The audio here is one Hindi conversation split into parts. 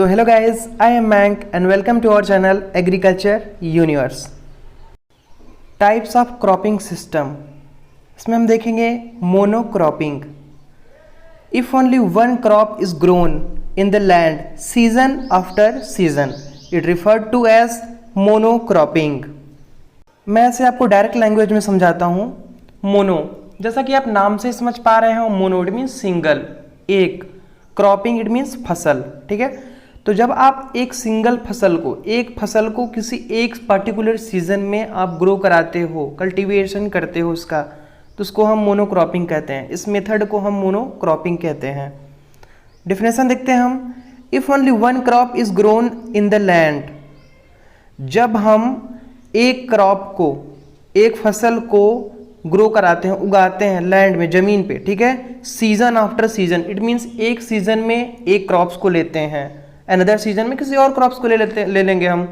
So hello guys, I am Mayank and welcome to our channel Agriculture Universe. Types of cropping system. इसमें हम देखेंगे monocropping. If only one crop is grown in the land season after season, it referred to as monocropping. मैं इसे आपको डायरेक्ट लैंग्वेज में समझाता हूँ. मोनो, जैसा कि आप नाम से समझ पा रहे हो, मोनो इट मीन्स सिंगल, एक. क्रॉपिंग इट मीन्स फसल. ठीक है, तो जब आप एक सिंगल फसल को किसी एक पर्टिकुलर सीजन में आप ग्रो कराते हो, कल्टीवेशन करते हो उसका, तो उसको हम मोनोक्रॉपिंग कहते हैं. इस मेथड को हम मोनोक्रॉपिंग कहते हैं. डेफिनेशन देखते हैं हम. If only one crop is grown in the land, जब हम एक क्रॉप को, एक फसल को ग्रो कराते हैं, उगाते हैं लैंड में, जमीन पे. ठीक है, season after season it means एक सीजन में एक क्रॉप्स को लेते हैं, अनदर सीजन में किसी और क्रॉप्स को ले लेंगे हम.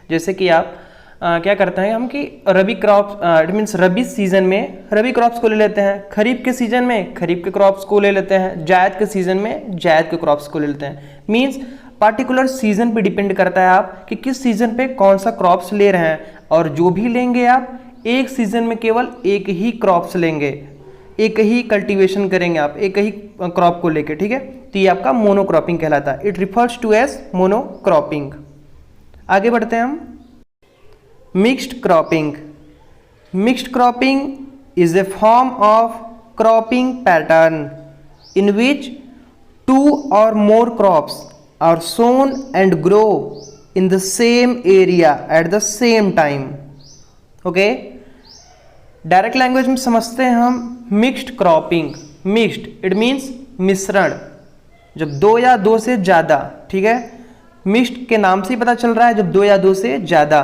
जैसे कि आप क्या करते हैं हम कि rabi crops it means rabi season में रबी क्रॉप्स को ले लेते हैं, खरीफ के सीजन में खरीफ के क्रॉप्स को ले लेते हैं, जायद के सीजन में जायद के क्रॉप्स को ले लेते हैं. मीन्स पार्टिकुलर सीजन पे डिपेंड करता है आप कि किस सीजन पे कौन सा क्रॉप्स ले रहे हैं. और जो भी लेंगे आप एक सीजन में केवल एक ही क्रॉप्स लेंगे, एक ही कल्टीवेशन करेंगे आप एक ही क्रॉप को लेके. ठीक है, तो ये आपका मोनोक्रॉपिंग कहलाता है. It refers to as monocropping. आगे बढ़ते हैं हम. Mixed cropping. Mixed cropping is a form of cropping pattern in which two और more crops are sown and grow in the same area at the same time. Okay, direct language में समझते हैं हम. Mixed cropping, mixed it means मिश्रण, जब दो या दो से ज़्यादा. ठीक है, मिक्स्ड के नाम से ही पता चल रहा है जब दो या दो से ज़्यादा.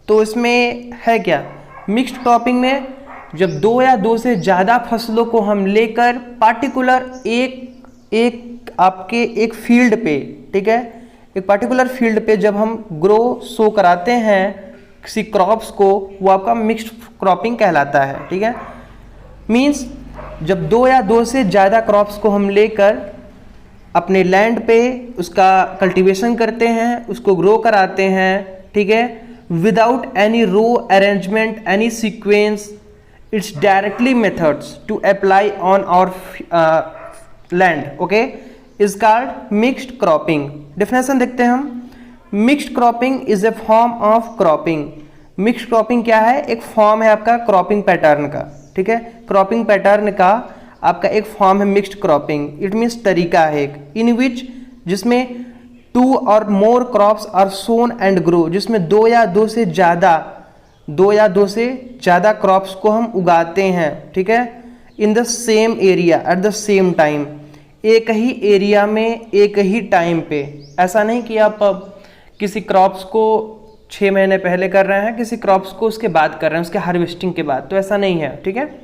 तो इसमें है क्या, मिक्स्ड क्रॉपिंग में जब दो या दो से ज़्यादा फसलों को हम लेकर पार्टिकुलर एक आपके एक फील्ड पे, ठीक है, एक पार्टिकुलर फील्ड पे जब हम ग्रो शो कराते हैं किसी क्रॉप्स को, वो आपका मिक्स्ड क्रॉपिंग कहलाता है. ठीक है, मीन्स जब दो या दो से ज़्यादा क्रॉप्स को हम लेकर अपने लैंड पे उसका कल्टीवेशन करते हैं, उसको ग्रो कराते हैं. ठीक है, without any row arrangement, any sequence, it's directly methods to apply on our land. Okay, is called mixed cropping. Definition देखते हैं हम. Mixed cropping is a form of cropping. Mixed cropping क्या है, एक फॉर्म है आपका क्रॉपिंग पैटर्न का. ठीक है, क्रॉपिंग पैटर्न का आपका एक फॉर्म है मिक्स्ड क्रॉपिंग. इट मीन्स तरीका है एक, इन विच जिसमें टू और more crops are sown and grow, जिसमें दो या दो से ज़्यादा क्रॉप्स को हम उगाते हैं. ठीक है, इन the same area at the same time, एक ही एरिया में एक ही टाइम पे. ऐसा नहीं कि आप किसी क्रॉप्स को 6 महीने पहले कर रहे हैं, किसी क्रॉप्स को उसके बाद कर रहे हैं, उसके हार्वेस्टिंग के बाद, तो ऐसा नहीं है. ठीक है,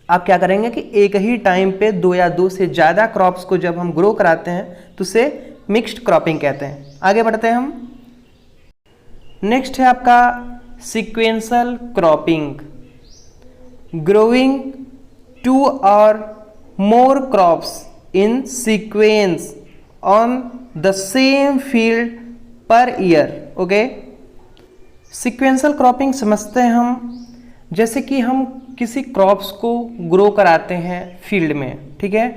आप क्या करेंगे कि एक ही टाइम पे दो या दो से ज़्यादा क्रॉप्स को जब हम ग्रो कराते हैं तो उसे मिक्स्ड क्रॉपिंग कहते हैं. आगे बढ़ते हैं हम. नेक्स्ट है आपका सीक्वेंशियल क्रॉपिंग. ग्रोइंग टू और more crops in sequence on the same field per year. Okay, sequential cropping समझते हैं हम. जैसे कि हम किसी क्रॉप्स को ग्रो कराते हैं फील्ड में. ठीक है,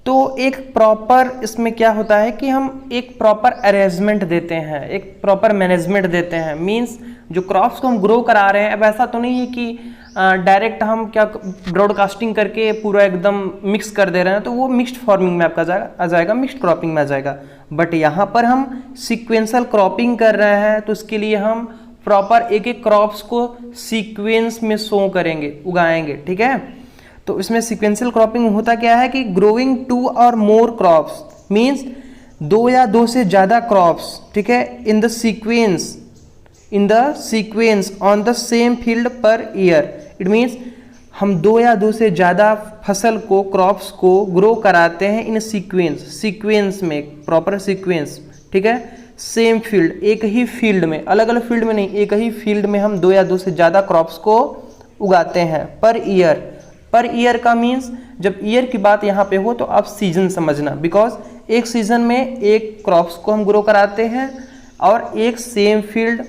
तो एक प्रॉपर इसमें क्या होता है कि हम एक प्रॉपर अरेंजमेंट देते हैं, एक प्रॉपर मैनेजमेंट देते हैं. मींस जो क्रॉप्स को हम ग्रो करा रहे हैं, अब ऐसा तो नहीं है कि डायरेक्ट हम क्या ब्रॉडकास्टिंग करके पूरा एकदम मिक्स कर दे रहे हैं, तो वो मिक्स्ड फार्मिंग में आपका आ जाएगा, मिक्स्ड क्रॉपिंग में आ जाएगा. बट यहाँ पर हम सीक्वेंशियल क्रॉपिंग कर रहे हैं, तो उसके लिए हम प्रॉपर एक एक क्रॉप्स को सीक्वेंस में शो करेंगे, उगाएंगे. ठीक है, तो इसमें सीक्वेंशियल क्रॉपिंग होता क्या है कि ग्रोइंग टू और मोर क्रॉप्स मीन्स दो या दो से ज़्यादा क्रॉप्स. ठीक है, in the sequence on the same field per year. It means हम दो या दो से ज़्यादा फसल को, क्रॉप्स को ग्रो कराते हैं इन सीक्वेंस में, प्रॉपर सीक्वेंस. ठीक है, सेम फील्ड, एक ही फील्ड में, अलग अलग फील्ड में नहीं, एक ही फील्ड में हम दो या दो से ज़्यादा क्रॉप्स को उगाते हैं पर ईयर. पर ईयर का मीन्स जब ईयर की बात यहाँ पे हो तो आप सीजन समझना, बिकॉज एक सीज़न में एक क्रॉप्स को हम ग्रो कराते हैं और एक सेम फील्ड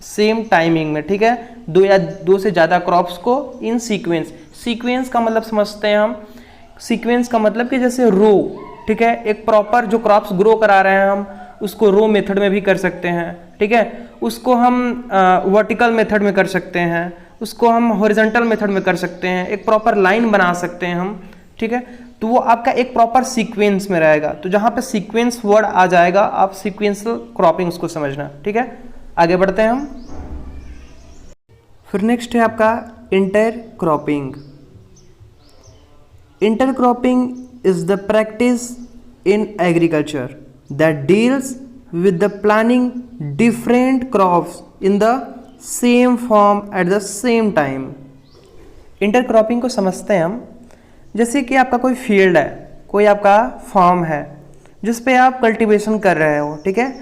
सेम टाइमिंग में, ठीक है, दो या दो से ज़्यादा क्रॉप्स को इन सीक्वेंस। सीक्वेंस का मतलब समझते हैं हम, सीक्वेंस का मतलब कि जैसे रो, ठीक है, एक प्रॉपर जो क्रॉप्स ग्रो करा रहे हैं हम उसको रो मेथड में भी कर सकते हैं, ठीक है, उसको हम वर्टिकल मेथड में कर सकते हैं, उसको हम हॉरिजॉन्टल मेथड में कर सकते हैं, एक प्रॉपर लाइन बना सकते हैं हम, ठीक है। तो वो आपका एक प्रॉपर सीक्वेंस में रहेगा। तो जहाँ पे सीक्वेंस वर्ड आ जाएगा आप सीक्वेंशियल क्रॉपिंग उसको समझना, ठीक है। आगे बढ़ते हैं हम। फिर नेक्स्ट है आपका intercropping. Intercropping is the practice in agriculture that deals with the planting different crops in the same farm at the same time। Intercropping को समझते हैं हम, जैसे कि आपका कोई फील्ड है, कोई आपका फार्म है जिस पे आप कल्टीवेशन कर रहे हो, ठीक है,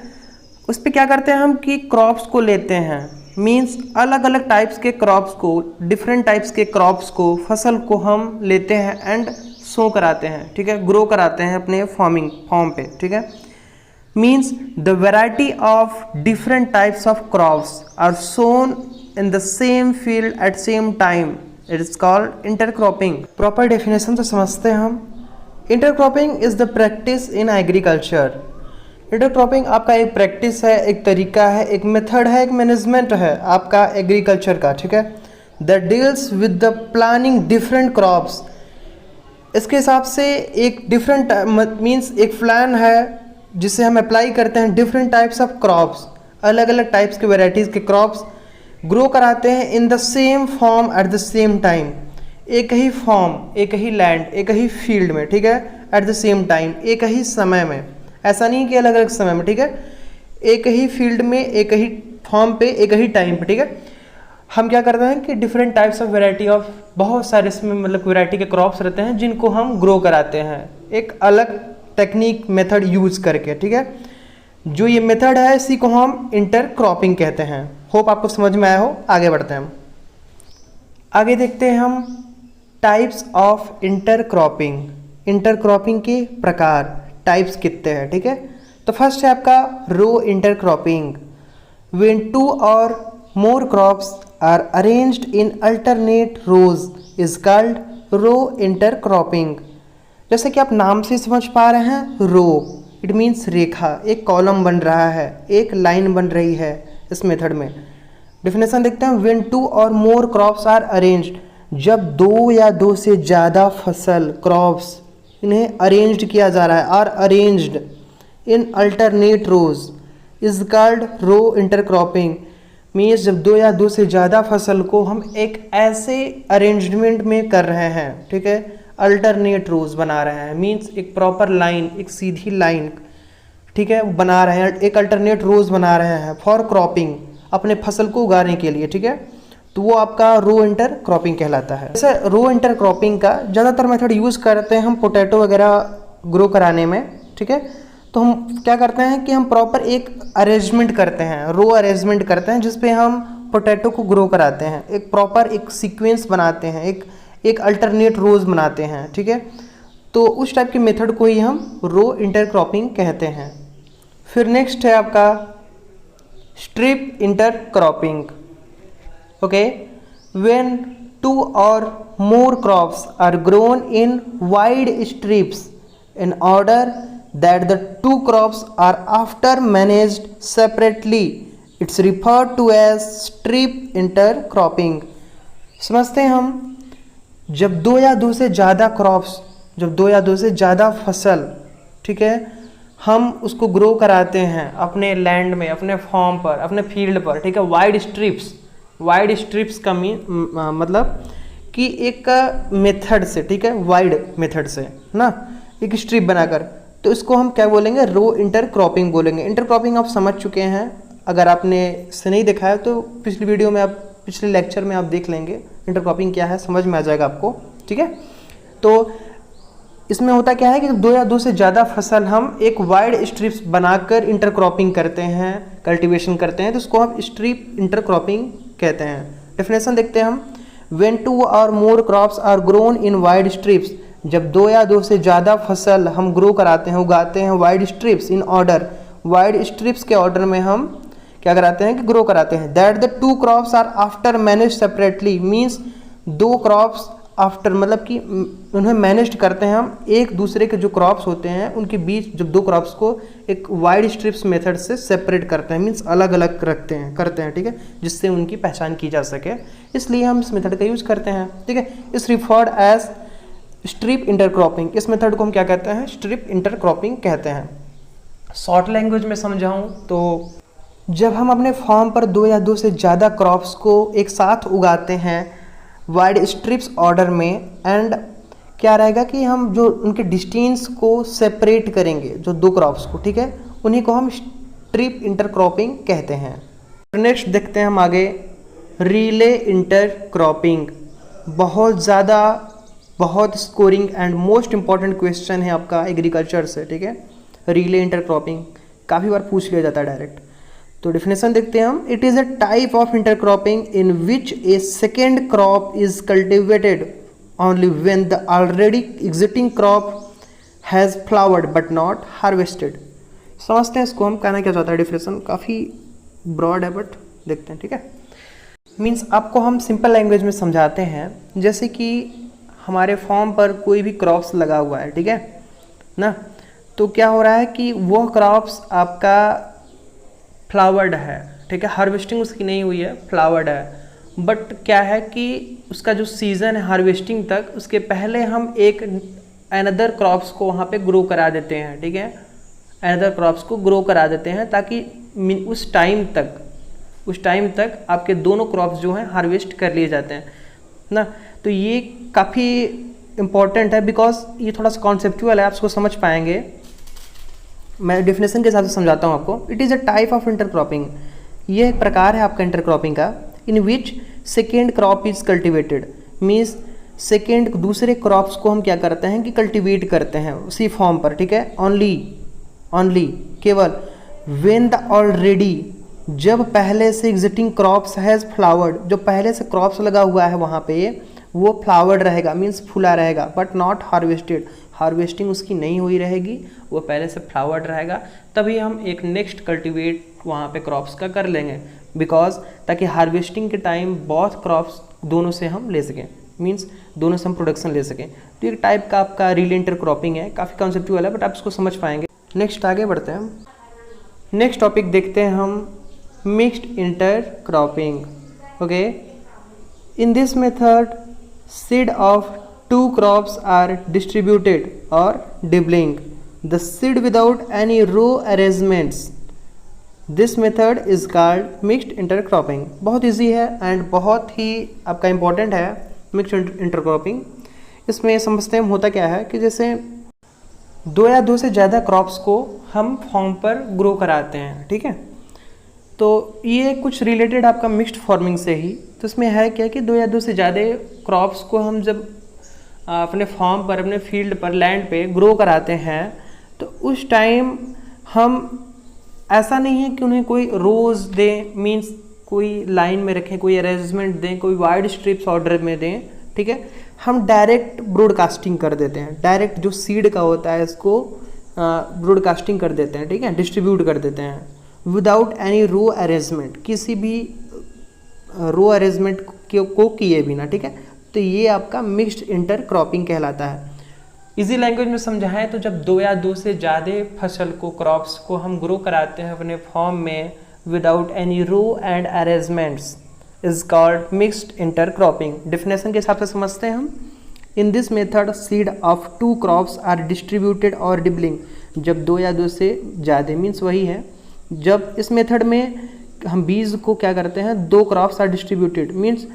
उस पे क्या करते हैं हम कि क्रॉप्स को लेते हैं, मींस अलग अलग टाइप्स के क्रॉप्स को, डिफरेंट टाइप्स के क्रॉप्स को, फसल को हम लेते हैं एंड सो कराते हैं, ठीक है, ग्रो कराते हैं अपने फार्म पे, ठीक है। Means the variety of different types of crops are sown in the same field at same time. It is called intercropping. Proper definition तो समझते हैं हम। Intercropping is the practice in agriculture. Intercropping आपका एक प्रैक्टिस है, एक तरीका है, एक मेथड है, एक मैनेजमेंट है आपका एग्रीकल्चर का, ठीक है, that deals with the planting different crops। इसके हिसाब से एक डिफरेंट मीन्स एक प्लान है जिसे हम अप्लाई करते हैं डिफरेंट टाइप्स ऑफ क्रॉप्स, अलग अलग टाइप्स के वेराइटीज़ के क्रॉप्स ग्रो कराते हैं इन the same form eight the same time, एक ही फॉर्म, एक ही लैंड, एक ही फील्ड में, ठीक है, एट द सेम टाइम, एक ही समय में, ऐसा नहीं कि अलग अलग समय में, ठीक है, एक ही फील्ड में, एक ही फॉर्म पे, एक ही टाइम पे, ठीक है। हम क्या करते हैं कि different types of variety of, बहुत सारे इसमें मतलब वेराइटी के क्रॉप्स रहते हैं जिनको हम ग्रो कराते हैं एक अलग टेक्निक मेथड यूज करके, ठीक है। जो ये मेथड है इसी को हम इंटरक्रॉपिंग कहते हैं। होप आपको समझ में आया हो। आगे बढ़ते हैं हम, आगे देखते हैं हम टाइप्स ऑफ इंटरक्रॉपिंग। इंटरक्रॉपिंग के प्रकार, टाइप्स कितने हैं, ठीक है। तो फर्स्ट है आपका रो इंटरक्रॉपिंग, व्हेन टू और more crops are arranged in alternate rows is called row intercropping. जैसे कि आप नाम से समझ पा रहे हैं, रो इट मीन्स रेखा, एक कॉलम बन रहा है, एक लाइन बन रही है इस मेथड में। डेफिनेशन देखते हैं, व्हेन टू और मोर क्रॉप्स आर अरेंज्ड, जब दो या दो से ज़्यादा फसल क्रॉप्स इन्हें अरेंज्ड किया जा रहा है, are arranged in alternate rows is called row intercropping. Means जब दो या दो से ज़्यादा फसल को हम एक ऐसे अरेंजमेंट में कर रहे हैं, ठीक है, अल्टरनेट रोज बना रहे हैं, मीन्स एक प्रॉपर लाइन, एक सीधी लाइन, ठीक है, बना रहे हैं, एक अल्टरनेट रोज बना रहे हैं फॉर क्रॉपिंग, अपने फसल को उगाने के लिए, ठीक है, तो वो आपका रो इंटर क्रॉपिंग कहलाता है। जैसे रो इंटर क्रॉपिंग का ज़्यादातर मेथड यूज़ करते हैं हम पोटैटो वगैरह ग्रो कराने में, ठीक है। तो हम क्या करते हैं कि हम प्रॉपर एक अरेंजमेंट करते हैं, रो अरेंजमेंट करते हैं जिसपे हम पोटैटो को ग्रो कराते हैं, एक प्रॉपर एक सीक्वेंस बनाते हैं, एक अल्टरनेट रोज बनाते हैं, ठीक है। तो उस टाइप के मेथड को ही हम रो इंटरक्रॉपिंग कहते हैं। फिर नेक्स्ट है आपका strip intercropping. Okay, when two और more crops are grown in wide strips in order that the two crops are after managed separately, it's referred to as strip intercropping. समझते हैं हम, जब दो या दो से ज़्यादा क्रॉप्स, जब दो या दो से ज़्यादा फसल, ठीक है, हम उसको ग्रो कराते हैं अपने लैंड में, अपने फार्म पर, अपने फील्ड पर, ठीक है, वाइड स्ट्रिप्स। वाइड स्ट्रिप्स का मतलब कि एक मेथड से, ठीक है, वाइड मेथड से ना, एक स्ट्रिप बनाकर, तो इसको हम क्या बोलेंगे, रो इंटरक्रॉपिंग बोलेंगे। इंटरक्रॉपिंग आप समझ चुके हैं, अगर आपने इसे नहीं देखा है तो पिछली वीडियो में आप, पिछले लेक्चर में आप देख लेंगे इंटरक्रॉपिंग क्या है, समझ में आ जाएगा आपको, ठीक है। तो इसमें होता क्या है कि दो या दो से ज़्यादा फसल हम एक वाइड स्ट्रिप्स बनाकर इंटरक्रॉपिंग करते हैं, कल्टीवेशन करते हैं, तो उसको हम स्ट्रिप इंटरक्रॉपिंग कहते हैं। डेफिनेशन देखते हैं हम, व्हेन टू और more crops are grown in wide strips, जब दो या दो से ज़्यादा फसल हम ग्रो कराते हैं, उगाते हैं wide strips in order, wide strips के ऑर्डर में हम क्या कराते हैं कि ग्रो कराते हैं। That the two crops are after manage separately, means दो क्रॉप्स आफ्टर मतलब कि उन्हें मैनेज करते हैं हम, एक दूसरे के जो क्रॉप्स होते हैं उनके बीच जब दो क्रॉप्स को एक वाइड स्ट्रिप्स मेथड से सेपरेट करते हैं, मीन्स अलग अलग रखते हैं करते हैं, ठीक है, जिससे उनकी पहचान की जा सके, इसलिए हम इस मेथड का यूज करते हैं, ठीक है। इस रिफर्ड एज स्ट्रिप इंटरक्रॉपिंग, इस मेथड को हम क्या कहते हैं, स्ट्रिप इंटरक्रॉपिंग कहते हैं। शॉर्ट लैंग्वेज में समझाऊं तो जब हम अपने फार्म पर दो या दो से ज़्यादा क्रॉप्स को एक साथ उगाते हैं वाइड स्ट्रिप्स ऑर्डर में, एंड क्या रहेगा कि हम जो उनके डिस्टेंस को सेपरेट करेंगे जो दो क्रॉप्स को, ठीक है, उन्हीं को हम स्ट्रिप इंटरक्रॉपिंग कहते हैं। नेक्स्ट देखते हैं हम आगे, रिले इंटरक्रॉपिंग। बहुत ज़्यादा बहुत scoring and most important question है आपका एग्रीकल्चर से, ठीक है। रिले इंटरक्रॉपिंग काफ़ी बार पूछ लिया जाता है डायरेक्ट, तो डेफिनेशन देखते हैं हम। It is a type of intercropping in which A second crop is cultivated only when the already existing crop has flowered but not harvested. समझते हैं इसको हम, कहना क्या चाहता है, डेफिनेशन काफ़ी ब्रॉड है बट देखते हैं, ठीक है। मीन्स आपको हम सिंपल लैंग्वेज में समझाते हैं, जैसे कि हमारे फार्म पर कोई भी क्रॉप्स लगा हुआ है, ठीक है ना, तो क्या हो रहा है कि वो क्रॉप्स आपका फ्लावर्ड है, ठीक है, हार्वेस्टिंग उसकी नहीं हुई है, फ्लावर्ड है, बट क्या है कि उसका जो सीज़न है हार्वेस्टिंग तक, उसके पहले हम एक अनदर क्रॉप्स को वहाँ पे ग्रो करा देते हैं, ठीक है, अनदर क्रॉप्स को ग्रो करा देते हैं ताकि उस टाइम तक आपके दोनों क्रॉप्स जो हैं हार्वेस्ट कर लिए जाते हैं ना। तो ये काफ़ी इम्पॉर्टेंट है बिकॉज ये थोड़ा सा कॉन्सेप्चुअल है, आप इसको समझ पाएंगे। मैं डेफिनेशन के हिसाब से समझाता हूँ आपको। It is a type of intercropping, ये एक प्रकार है आपका इंटरक्रॉपिंग का, in which second crop is cultivated, means second दूसरे क्रॉप्स को हम क्या करते हैं कि कल्टिवेट करते हैं उसी फॉर्म पर, ठीक है, ओनली केवल व्हेन द ऑलरेडी, जब पहले से एग्जिस्टिंग क्रॉप्स हैज़ फ्लावर्ड, जो पहले से क्रॉप्स लगा हुआ है वहाँ पे वो फ्लावर्ड रहेगा, मीन्स फूला रहेगा, बट नॉट हार्वेस्टेड, हार्वेस्टिंग उसकी नहीं हुई रहेगी, वो पहले से फ्लावर्ड रहेगा, तभी हम एक नेक्स्ट कल्टिवेट वहाँ पे क्रॉप्स का कर लेंगे, बिकॉज ताकि हार्वेस्टिंग के टाइम बहुत क्रॉप्स दोनों से हम ले सकें, मीन्स दोनों से हम प्रोडक्शन ले सकें। तो एक टाइप का आपका रिले इंटरक्रॉपिंग है, काफ़ी कॉन्सेप्चुअल है बट आप इसको समझ पाएंगे। नेक्स्ट आगे बढ़ते हैं हम, नेक्स्ट टॉपिक देखते हैं हम, mixed intercropping. Okay, in this method seed of two crops are distributed or dibbling the seed without any row arrangements. This method is called mixed intercropping. बहुत इजी है एंड बहुत ही आपका इम्पोर्टेंट है मिक्स्ड इंटरक्रॉपिंग। इसमें समझते हैं होता क्या है कि जैसे दो या दो से ज़्यादा क्रॉप्स को हम फार्म पर ग्रो कराते हैं, ठीक है, तो ये कुछ रिलेटेड आपका मिक्स्ड फार्मिंग से ही। तो इसमें है क्या कि दो या दो से ज़्यादा क्रॉप्स को हम जब अपने फार्म पर, अपने फील्ड पर, लैंड पे ग्रो कराते हैं, तो उस टाइम हम ऐसा नहीं है कि उन्हें कोई रोज़ दें, मीन्स कोई लाइन में रखें, कोई अरेंजमेंट दें, कोई वाइड स्ट्रिप्स ऑर्डर में दें, ठीक है, हम डायरेक्ट ब्रॉडकास्टिंग कर देते हैं, डायरेक्ट जो सीड का होता है इसको ब्रॉडकास्टिंग कर देते हैं, ठीक है, डिस्ट्रीब्यूट कर देते हैं विदाउट एनी रो अरेंजमेंट, किसी भी रो अरेंजमेंट को किए बिना, ठीक है। तो ये आपका मिक्स्ड इंटरक्रॉपिंग कहलाता है। इजी लैंग्वेज में समझाएं तो जब दो या दो से ज़्यादा फसल को, क्रॉप्स को हम ग्रो कराते हैं अपने फॉर्म में without any row and arrangements is called mixed intercropping. Definition के हिसाब से समझते हैं हम। In this method seed of two crops are distributed और डिबलिंग, जब दो या दो से ज़्यादा, मीन्स वही है, जब इस मेथड में हम बीज को क्या करते हैं, दो क्रॉप्स आर डिस्ट्रीब्यूटेड, मीन्स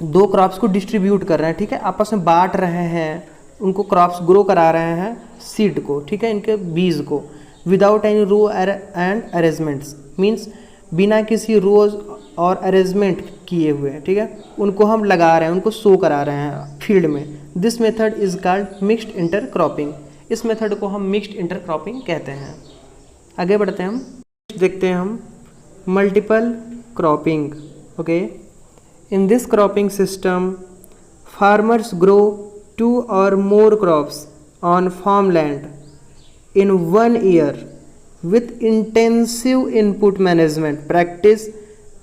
दो क्रॉप्स को डिस्ट्रीब्यूट कर रहे हैं, ठीक है, आपस में बांट रहे हैं, उनको क्रॉप्स ग्रो करा रहे हैं, सीड को, ठीक है, इनके बीज को, without any row and arrangements, means बिना किसी रोज और अरेंजमेंट किए हुए, ठीक है, उनको हम लगा रहे हैं, उनको शो करा रहे हैं फील्ड में। This method is called mixed intercropping. इस मेथड को हम मिक्स्ड इंटरक्रॉपिंग कहते हैं। आगे बढ़ते हैं हम, देखते हैं हम multiple cropping. Okay, in this cropping system farmers grow 2 or more crops on farmland in 1 year with intensive input management practice.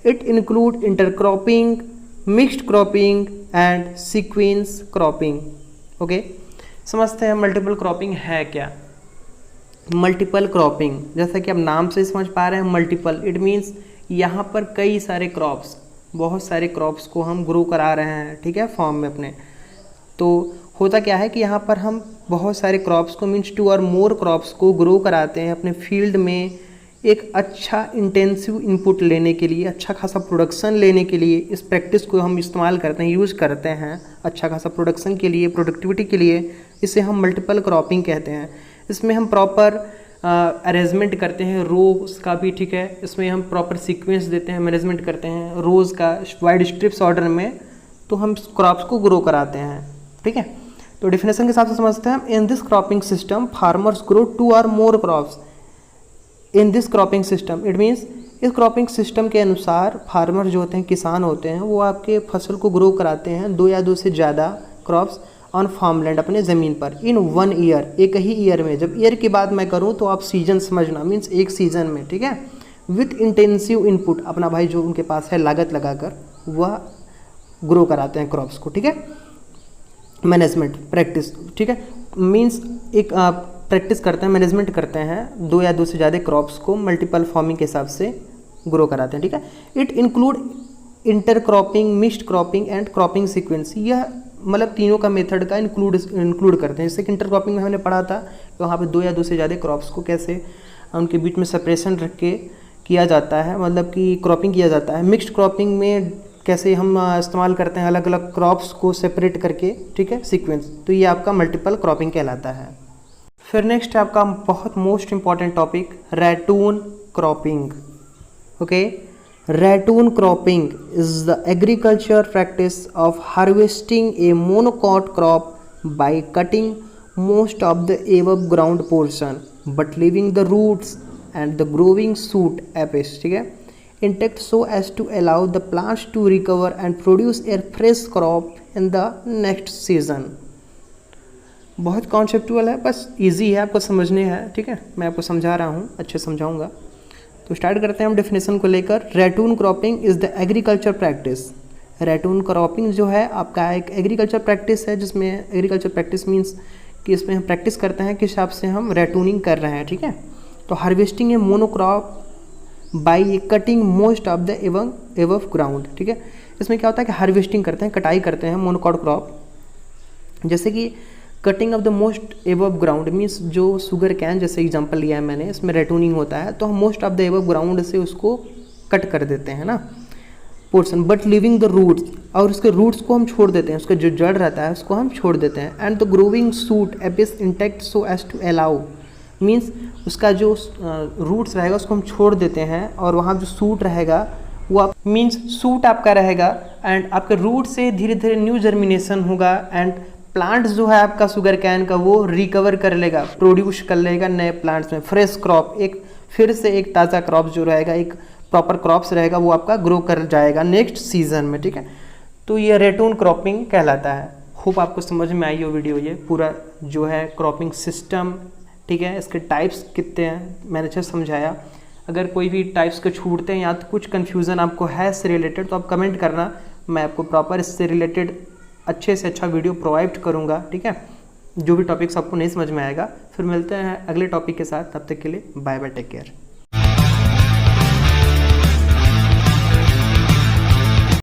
It include intercropping, mixed cropping and sequence cropping. Okay, समझते हैं मल्टीपल क्रॉपिंग है क्या। मल्टीपल क्रॉपिंग, जैसा कि आप नाम से समझ पा रहे हैं, मल्टीपल इट मीन्स यहाँ पर कई सारे क्रॉप्स, बहुत सारे क्रॉप्स को हम ग्रो करा रहे हैं, ठीक है, फॉर्म में अपने। तो होता क्या है कि यहाँ पर हम बहुत सारे क्रॉप्स को मीन्स 2 और मोर क्रॉप्स को ग्रो कराते हैं अपने फील्ड में, एक अच्छा इंटेंसिव इनपुट लेने के लिए, अच्छा खासा प्रोडक्शन लेने के लिए इस प्रैक्टिस को हम इस्तेमाल करते हैं, यूज़ करते हैं अच्छा खासा प्रोडक्शन के लिए, प्रोडक्टिविटी के लिए। इसे हम मल्टीपल क्रॉपिंग कहते हैं। इसमें हम प्रॉपर अरेंजमेंट करते हैं रोज़ का भी, ठीक है, इसमें हम प्रॉपर सीक्वेंस देते हैं, मैनेजमेंट करते हैं रोज़ का वाइड स्ट्रिप्स ऑर्डर में, तो हम क्रॉप्स को ग्रो कराते हैं, ठीक है। तो डेफिनेशन के हिसाब से समझते हैं हम, in this cropping system farmers grow 2 और more crops in this cropping system. It means इस क्रॉपिंग सिस्टम के अनुसार फार्मर जो होते हैं, किसान होते हैं, वो आपके फसल को ग्रो कराते हैं 2 या 2 से ज़्यादा क्रॉप्स ऑन फार्मलैंड, अपने ज़मीन पर, इन 1 ईयर, एक ही ईयर में। जब ईयर की बात मैं करूँ तो आप सीजन समझना, मीन्स एक सीजन में, ठीक है, विथ इंटेंसिव इनपुट, अपना भाई जो उनके पास है लागत लगाकर वह ग्रो कराते हैं क्रॉप्स को, ठीक है। मैनेजमेंट प्रैक्टिस, ठीक है, मीन्स एक प्रैक्टिस करते हैं, मैनेजमेंट करते हैं 2 या 2 से ज़्यादा क्रॉप्स को मल्टीपल फार्मिंग के हिसाब से ग्रो कराते हैं, ठीक है। It include intercropping, mixed cropping and cropping sequence. यह मतलब तीनों का मेथड का इंक्लूड करते हैं। जैसे कि इंटरक्रॉपिंग में हमने पढ़ा था कि वहाँ पे 2 या 2 से ज़्यादा क्रॉप्स को कैसे उनके बीच में सेपरेशन रख के किया जाता है, मतलब कि क्रॉपिंग किया जाता है। मिक्स्ड क्रॉपिंग में कैसे हम इस्तेमाल करते हैं अलग अलग क्रॉप्स को सेपरेट करके, ठीक है, सीक्वेंस। तो ये आपका मल्टीपल क्रॉपिंग कहलाता है। फिर नेक्स्ट है आपका बहुत most important topic, ratoon cropping. Okay, ratoon cropping is the agriculture practice of harvesting a monocot crop by cutting most of the above ground portion but living the roots and the growing shoot apex, ठीक है, intact so as to allow the plants to recover and produce a fresh crop in the next season। बहुत कॉन्सेप्चुअल है, बस इजी है, आपको समझने है, ठीक है, मैं आपको समझा रहा हूँ, अच्छे समझाऊंगा। तो स्टार्ट करते हैं हम डेफिनेशन को लेकर। Ratoon cropping is the agriculture practice. Ratoon cropping जो है आपका एक एग्रीकल्चर प्रैक्टिस है, जिसमें एग्रीकल्चर प्रैक्टिस मीन्स कि इसमें हम प्रैक्टिस करते हैं किस हिसाब से हम रैटूनिंग कर रहे हैं, ठीक है। तो harvesting A monocrop by cutting most of the above ground, ठीक है। इसमें क्या होता है कि हार्वेस्टिंग करते हैं, कटाई करते हैं मोनोकॉट क्रॉप, जैसे कि cutting off the most above ground means जो शुगर कैन जैसे एग्जांपल लिया है मैंने, इसमें रेटूनिंग होता है, तो हम most of the above ground से उसको कट कर देते हैं ना portion, but living the roots, और उसके रूट्स को हम छोड़ देते हैं, उसका जो जड़ रहता है उसको हम छोड़ देते हैं। And the growing shoot apex intact so as to allow, means उसका जो रूट्स रहेगा उसको हम छोड़ देते हैं, और वहाँ जो सूट रहेगा वो आप मीन्स सूट आपका रहेगा, एंड आपके रूट से धीरे धीरे न्यू जर्मिनेशन होगा, एंड प्लांट्स जो है आपका शुगर कैन का वो रिकवर कर लेगा, प्रोड्यूस कर लेगा नए प्लांट्स में फ्रेश क्रॉप, एक फिर से एक ताज़ा क्रॉप जो रहेगा, एक प्रॉपर क्रॉप्स रहेगा, वो आपका ग्रो कर जाएगा नेक्स्ट सीजन में, ठीक है। तो ये रेटून क्रॉपिंग कहलाता है। होप आपको समझ में आई हो वीडियो, ये पूरा जो है क्रॉपिंग सिस्टम, ठीक है, इसके टाइप्स कितने हैं मैंने अच्छे समझाया। अगर कोई भी टाइप्स के छूटते हैं या तो कुछ कन्फ्यूज़न आपको है इससे रिलेटेड, तो आप कमेंट करना, मैं आपको प्रॉपर इससे रिलेटेड अच्छे से अच्छा वीडियो प्रोवाइड करूँगा, ठीक है। जो भी टॉपिक्स आपको नहीं समझ में आएगा, फिर मिलते हैं अगले टॉपिक के साथ, तब तक के लिए बाय बाय, टेक केयर।